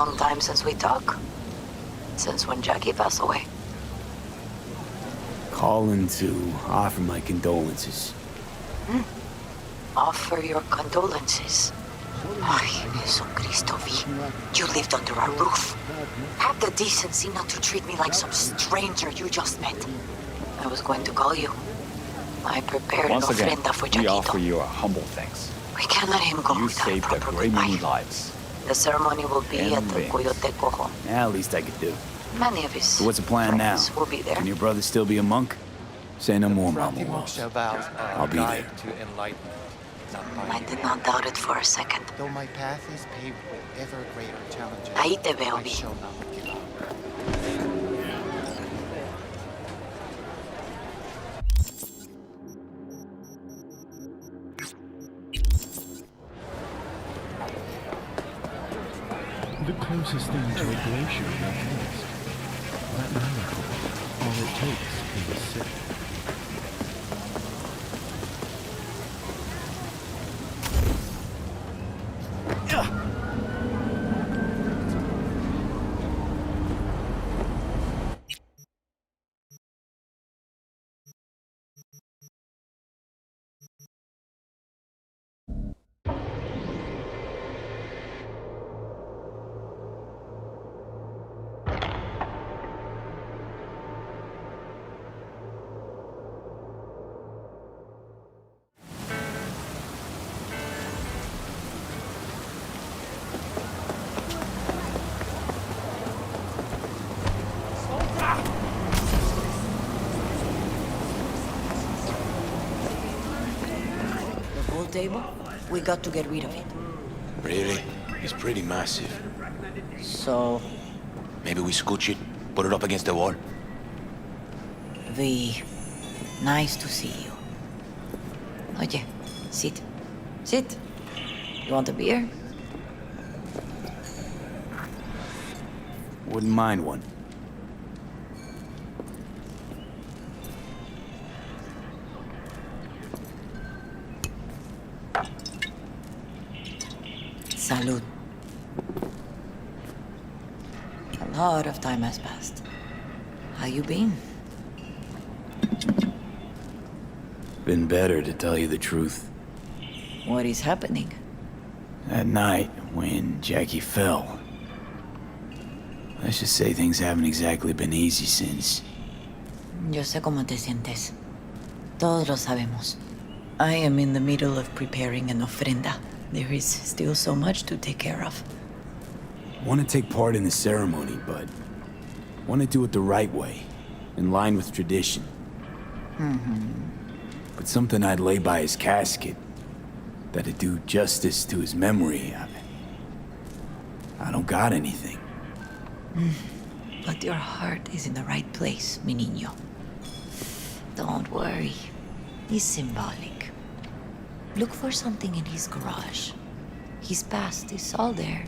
Long time since we talk. Since when Jackie passed away. Calling to offer my condolences. Offer your condolences. Ay, Jesucristo, V. You lived under our roof. Have the decency not to treat me like some stranger you just met. I was going to call you. I prepared an Once again, ofrenda for we offer Jaquito. you our humble thanks. We can't let him go You without a saved a proper great many goodbye. lives. The ceremony will be And at the rings. Coyote Cojo. At least I could do. Many of his So what's the plan now? friends will be there. Can your brother still be a monk? Say no more, Mama Frothy Walls. moksha vows are I'll a be guide there. to enlightenment, not I binding. did not doubt it for a second. Though my path is paved with ever greater challenges, Ahí te veo, I Vi. shall not give up. The closest thing to a glacier in the forest. That miracle, all it takes is a sip. The pool table? We got to get rid of it. Really? It's pretty massive. So, Maybe we scooch it, put it up against the wall. V, nice to see you. Oye, sit. Sit. You want a beer? Wouldn't mind one. Salud. A lot of time has passed. How you been? Been better, to tell you the truth. What is happening? That night, when Jackie fell. Let's just say things haven't exactly been easy since. Yo sé cómo te sientes. Todos lo sabemos. I am in the middle of preparing an ofrenda. There is still so much to take care of. Want to take part in the ceremony, but want to do it the right way, in line with tradition. But something I'd lay by his casket, that'd do justice to his memory. I don't got anything. But your heart is in the right place, mi niño. Don't worry. It's symbolic. Look for something in his garage. His past is all there.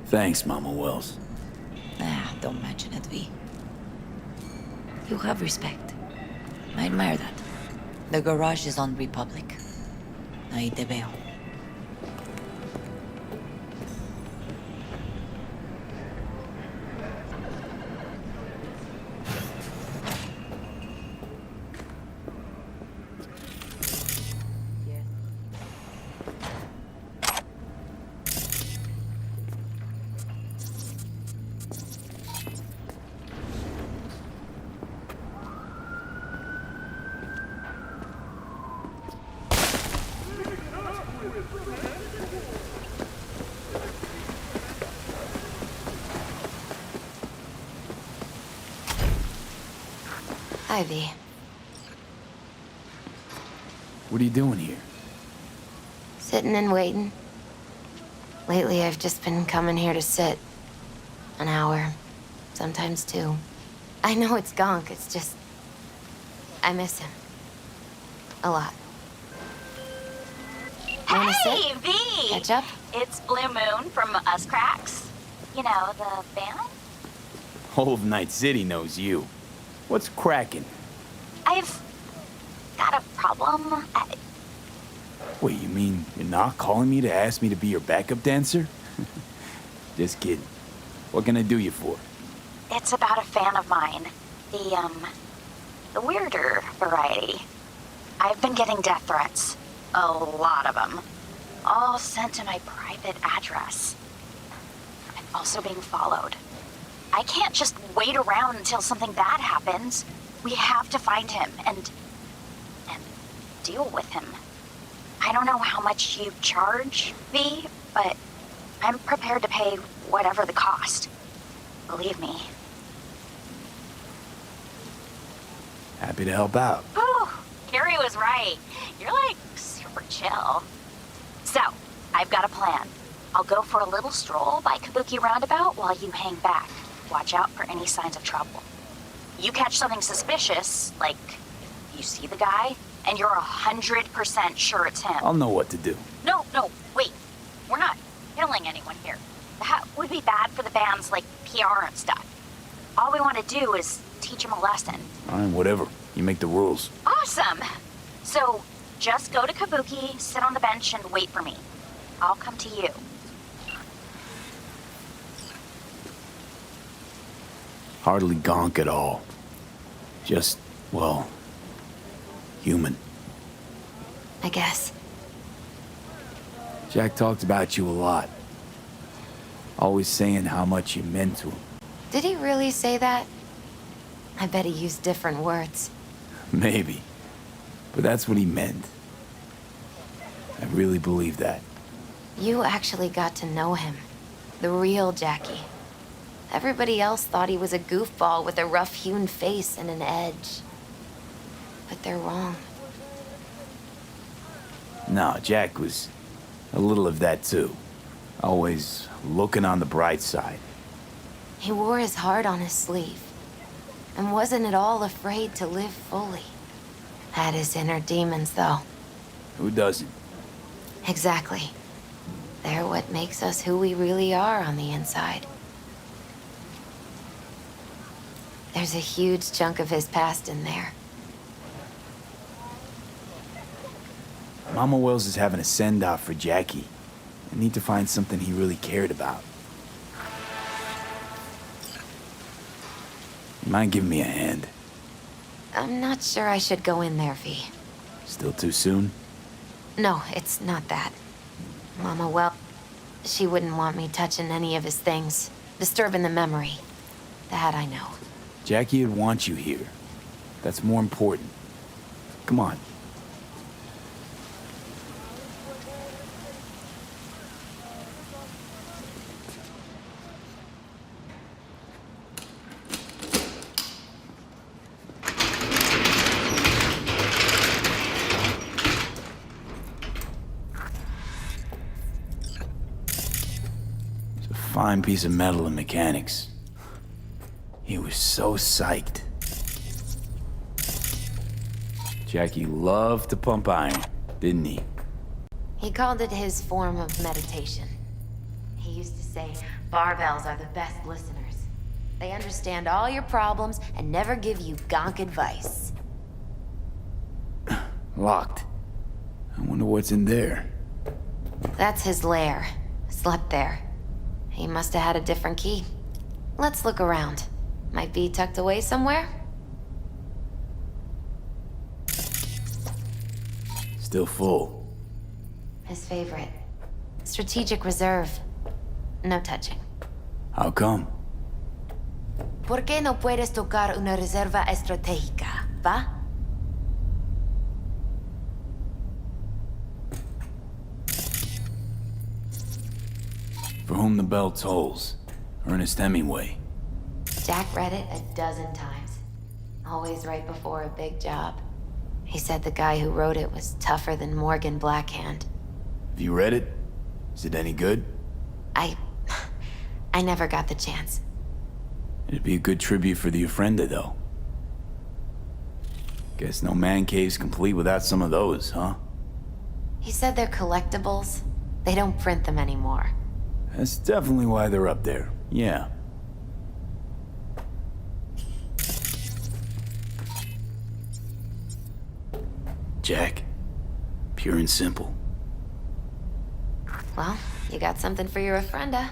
Thanks, Mama Wells. Don't mention it, V. You have respect. I admire that. The garage is on Republic. Ahí te veo. Ivy. What are you doing here? Sitting and waiting. Lately, I've just been coming here to sit. An hour. Sometimes two. I know it's gunk, it's just... I miss him. A lot. Wanna Hey, sit? V! Catch up? It's Blue Moon from Us Cracks. You know, the band? Whole of Night City knows you. What's cracking? I've got a problem. Wait, you mean you're not calling me to ask me to be your backup dancer? Just kidding. What can I do you for? It's about a fan of mine. The weirder variety. I've been getting death threats. A lot of them. All sent to my private address. I'm also being followed. I can't just wait around until something bad happens. We have to find him and deal with him. I don't know how much you charge, V, but I'm prepared to pay whatever the cost. Believe me. Happy to help out. Whew, Carrie was right. You're like super chill. So, I've got a plan. I'll go for a little stroll by Kabuki Roundabout while you hang back. Watch out for any signs of trouble. You catch something suspicious, like if you see the guy, and you're 100% sure it's him. I'll know what to do. No, wait. We're not killing anyone here. That would be bad for the band's, like, PR and stuff. All we want to do is teach him a lesson. All right, whatever. You make the rules. Awesome! So, just go to Kabuki, sit on the bench, and wait for me. I'll come to you. Hardly gonk at all. Just, well, human. I guess. Jack talked about you a lot. Always saying how much you meant to him. Did he really say that? I bet he used different words. Maybe. But that's what he meant. I really believe that. You actually got to know him. The real Jackie. Everybody else thought he was a goofball with a rough-hewn face and an edge. But they're wrong. No, Jack was a little of that too. Always looking on the bright side. He wore his heart on his sleeve. And wasn't at all afraid to live fully. Had his inner demons, though. Who doesn't? Exactly. They're what makes us who we really are on the inside. There's a huge chunk of his past in there. Mama Wells is having a send-off for Jackie. I need to find something he really cared about. You mind giving me a hand? I'm not sure I should go in there, V. Still too soon? No, it's not that. Mama, well, she wouldn't want me touching any of his things. Disturbing the memory. That I know. Jackie would want you here. That's more important. Come on. It's a fine piece of metal and mechanics. He was so psyched. Jackie loved to pump iron, didn't he? He called it his form of meditation. He used to say, barbells are the best listeners. They understand all your problems and never give you gonk advice. Locked. I wonder what's in there. That's his lair. Slept there. He must have had a different key. Let's look around. Might be tucked away somewhere? Still full. His favorite. Strategic reserve. No touching. How come? ¿Por qué no puedes tocar una reserva estratégica, va? For whom the bell tolls. Ernest Hemingway. Jack read it a dozen times. Always right before a big job. He said the guy who wrote it was tougher than Morgan Blackhand. Have you read it? Is it any good? I never got the chance. It'd be a good tribute for the Ofrenda, though. Guess no man cave's complete without some of those, huh? He said they're collectibles. They don't print them anymore. That's definitely why they're up there, yeah. Jack. Pure and simple. Well, you got something for your Ofrenda.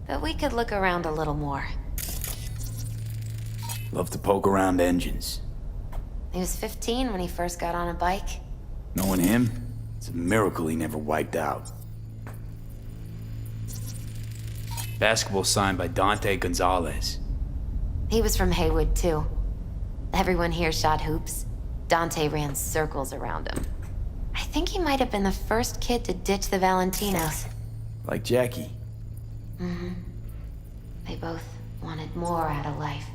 But we could look around a little more. Love to poke around engines. He was 15 when he first got on a bike. Knowing him, it's a miracle he never wiped out. Basketball signed by Dante Gonzalez. He was from Haywood, too. Everyone here shot hoops. Dante ran circles around him. I think he might have been the first kid to ditch the Valentinos. Like Jackie. They both wanted more out of life.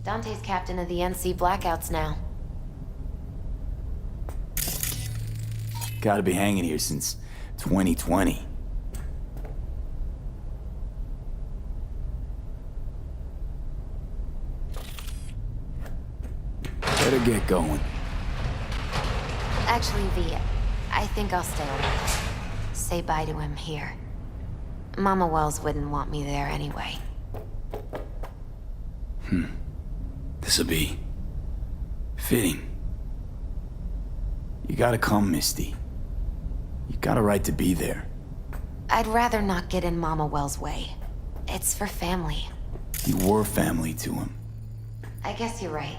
Dante's captain of the NC Blackouts now. Gotta be hanging here since 2020. Better get going. Actually, V, I think I'll stay away. Say bye to him here. Mama Wells wouldn't want me there anyway. This'll be fitting. You gotta come, Misty. You got a right to be there. I'd rather not get in Mama Wells' way. It's for family. You were family to him. I guess you're right.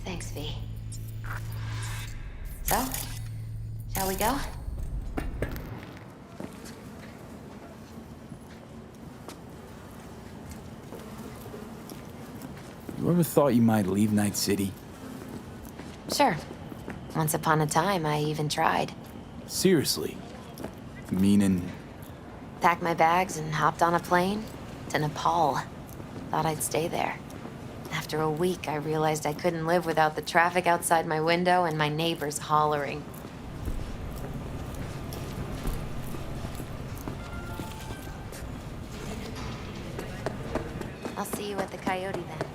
Thanks, V. So, shall we go? You ever thought you might leave Night City? Sure. Once upon a time, I even tried. Seriously? Meaning, Packed my bags and hopped on a plane to Nepal. Thought I'd stay there. After a week, I realized I couldn't live without the traffic outside my window and my neighbors hollering. I'll see you at the Coyote then.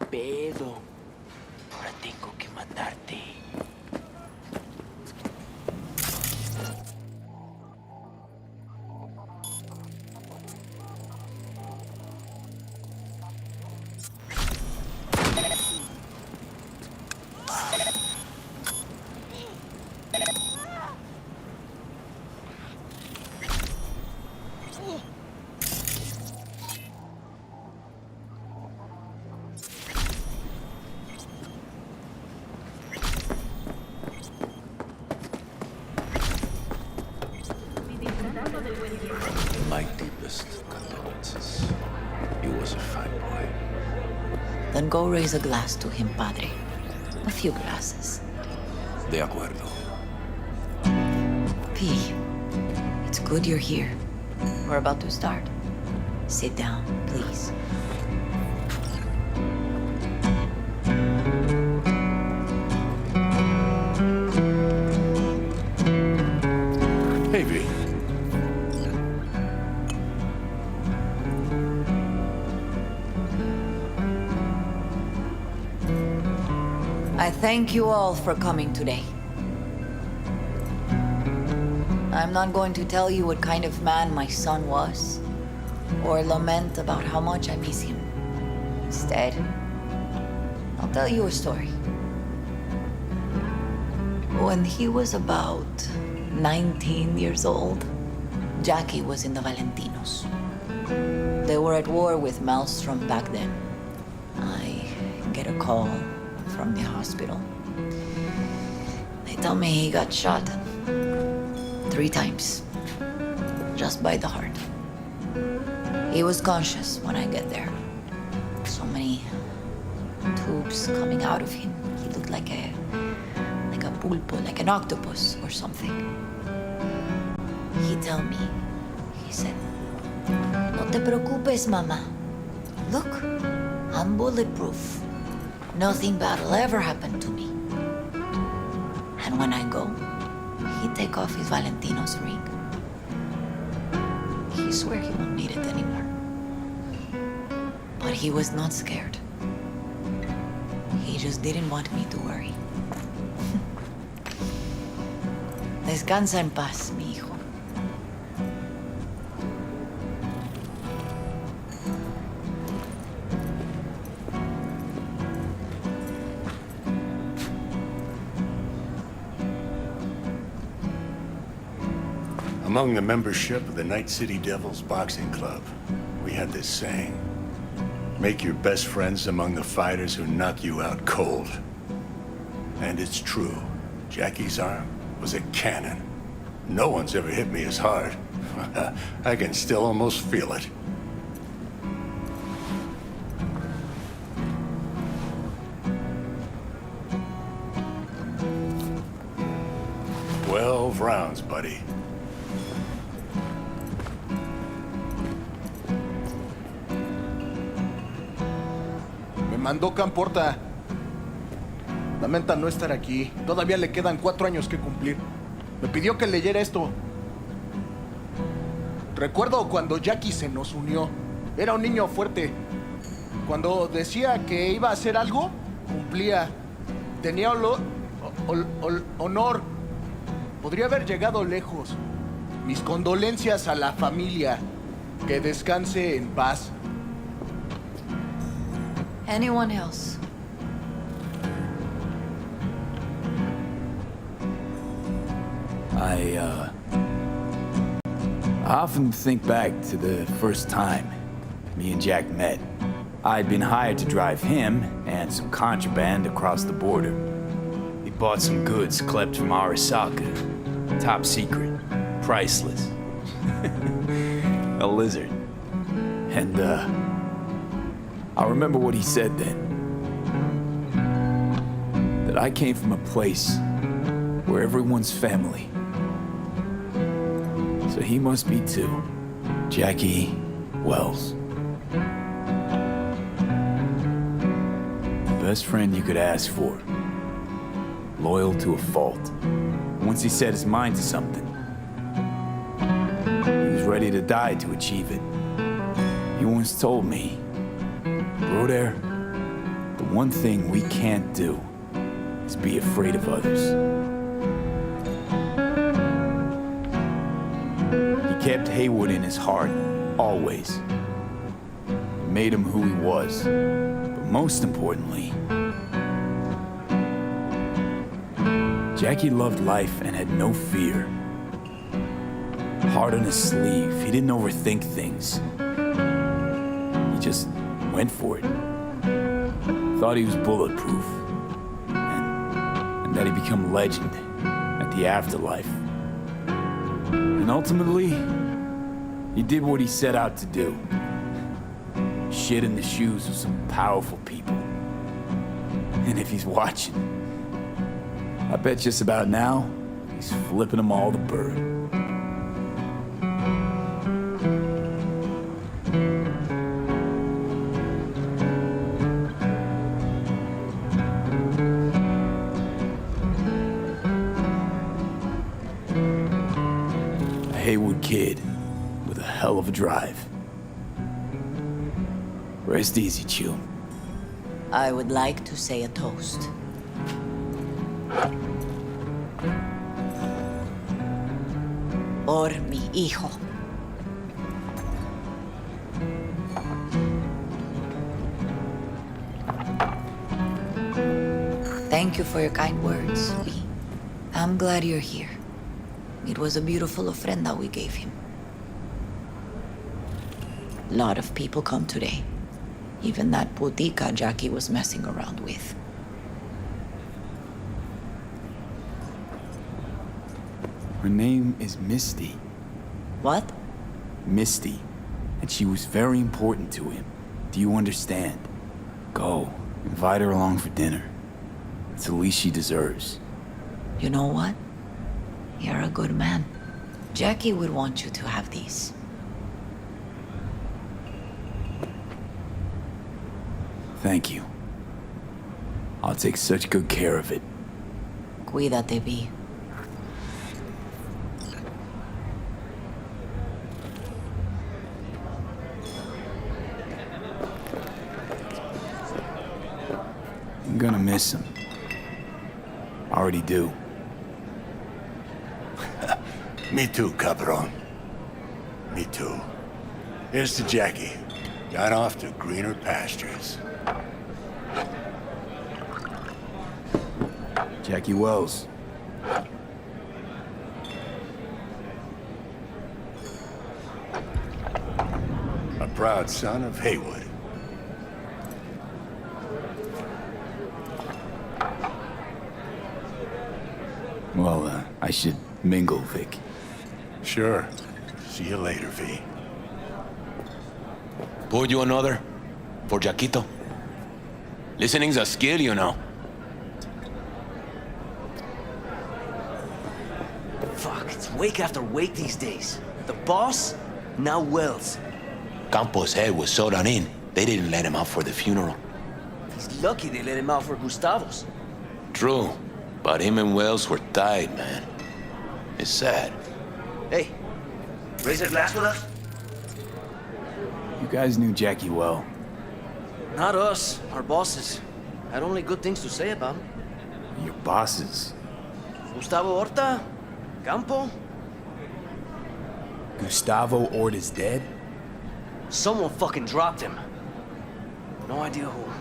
Pedo. Ahora tengo que mandarte. My deepest condolences. He was a fine boy. Then go raise a glass to him, Padre. A few glasses. De acuerdo. P, it's good you're here. We're about to start. Sit down, please. Hey, V. I thank you all for coming today. I'm not going to tell you what kind of man my son was, or lament about how much I miss him. Instead, I'll tell you a story. When he was about 19 years old, Jackie was in the Valentinos. They were at war with Maelstrom back then. I get a call from the hospital. They tell me he got shot 3 times, just by the heart. He was conscious when I get there. So many tubes coming out of him. He looked like a pulpo, like an octopus or something. He tell me, he said, "No te preocupes, mama. Look, I'm bulletproof. Nothing bad will ever happen to me." And when I go, he take off his Valentino's ring. He swear he won't need it anymore. But he was not scared. He just didn't want me to worry. Descansa en paz, mi hijo. Among the membership of the Night City Devils Boxing Club, we had this saying: make your best friends among the fighters who knock you out cold. And it's true. Jackie's arm was a cannon. No one's ever hit me as hard. I can still almost feel it. "12 rounds, buddy." Me mandó Camporta. Lamenta no estar aquí. Todavía le quedan 4 años que cumplir. Me pidió que leyera esto. Recuerdo cuando Jackie se nos unió. Era un niño fuerte. Cuando decía que iba a hacer algo, cumplía. Tenía honor. Podría haber llegado lejos. Mis condolencias a la familia. Que descanse en paz. Anyone else? I often think back to the first time me and Jack met. I'd been hired to drive him and some contraband across the border. He bought some goods klept from Arasaka. Top secret. Priceless. A lizard. And, I remember what he said then. That I came from a place where everyone's family. So he must be too. Jackie Wells. The best friend you could ask for. Loyal to a fault. Once he set his mind to something, he was ready to die to achieve it. He once told me, "Broder, the one thing we can't do is be afraid of others." He kept Haywood in his heart, always. It made him who he was. But most importantly, Jackie loved life and had no fear. Heart on his sleeve, he didn't overthink things. He just went for it. Thought he was bulletproof. And that he'd become legend at the afterlife. And ultimately, he did what he set out to do. Shit in the shoes of some powerful people. And if he's watching, I bet just about now, he's flipping them all the bird. Haywood kid with a hell of a drive. Rest easy, Chew. I would like to say a toast. Por mi hijo. Thank you for your kind words, Lee. I'm glad you're here. It was a beautiful ofrenda we gave him. Lot of people come today. Even that putica Jackie was messing around with. Her name is Misty. What? Misty. And she was very important to him. Do you understand? Go. Invite her along for dinner. It's the least she deserves. You know what? You're a good man. Jackie would want you to have these. Thank you. I'll take such good care of it. Cuídate, Vi. I'm gonna miss him. Already do. Me too, cabron. Me too. Here's to Jackie. Got off to greener pastures. Jackie Wells. A proud son of Haywood. Well, I should mingle, Vic. Sure. See you later, V. Pour you another? For Jaquito? Listening's a skill, you know. Fuck, it's wake after wake these days. The boss, now Wells. Campos' head was so done in, they didn't let him out for the funeral. He's lucky they let him out for Gustavo's. True, but him and Wells were tied, man. It's sad. Hey, raise a glass with us? You guys knew Jackie well. Not us, our bosses. Had only good things to say about him. Your bosses. Gustavo Horta, Campo. Gustavo Orta's dead? Someone fucking dropped him. No idea who.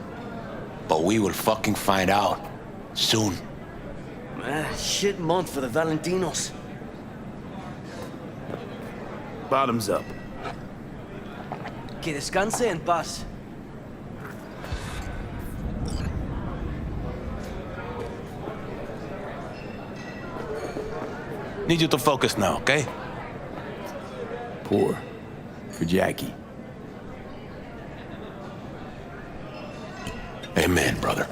But we will fucking find out. Soon. Shit month for the Valentinos. Bottoms up. Que descanse en paz. Need you to focus now, okay? Pour. For Jackie. Amen, brother.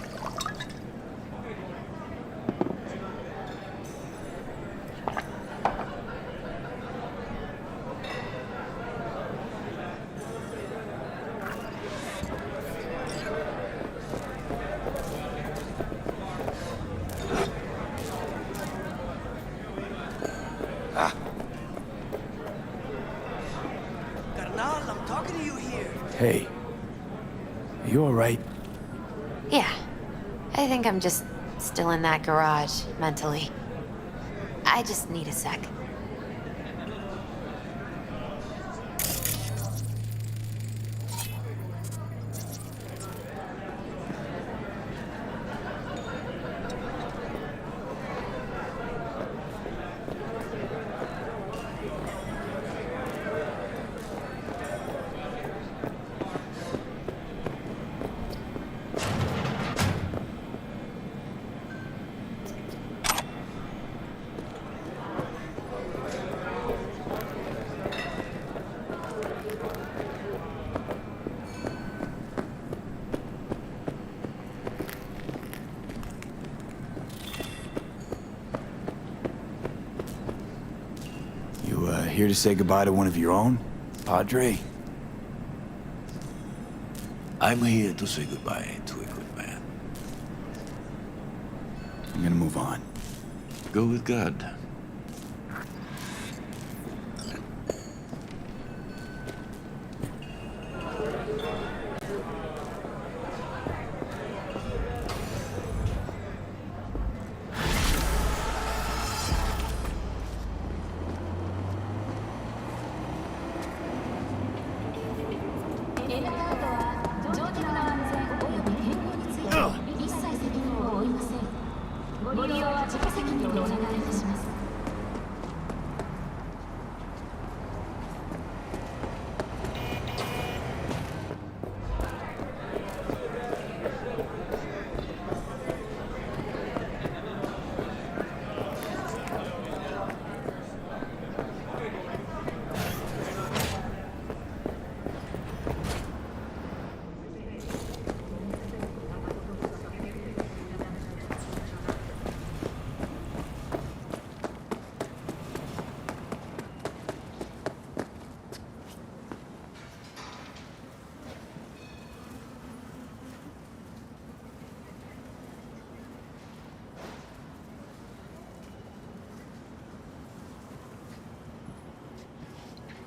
Carnal, I'm talking to you here. Hey. Are you alright? Yeah. I think I'm just still in that garage, mentally. I just need a sec. Here to say goodbye to one of your own? Padre? I'm here to say goodbye to a good man. I'm gonna move on. Go with God.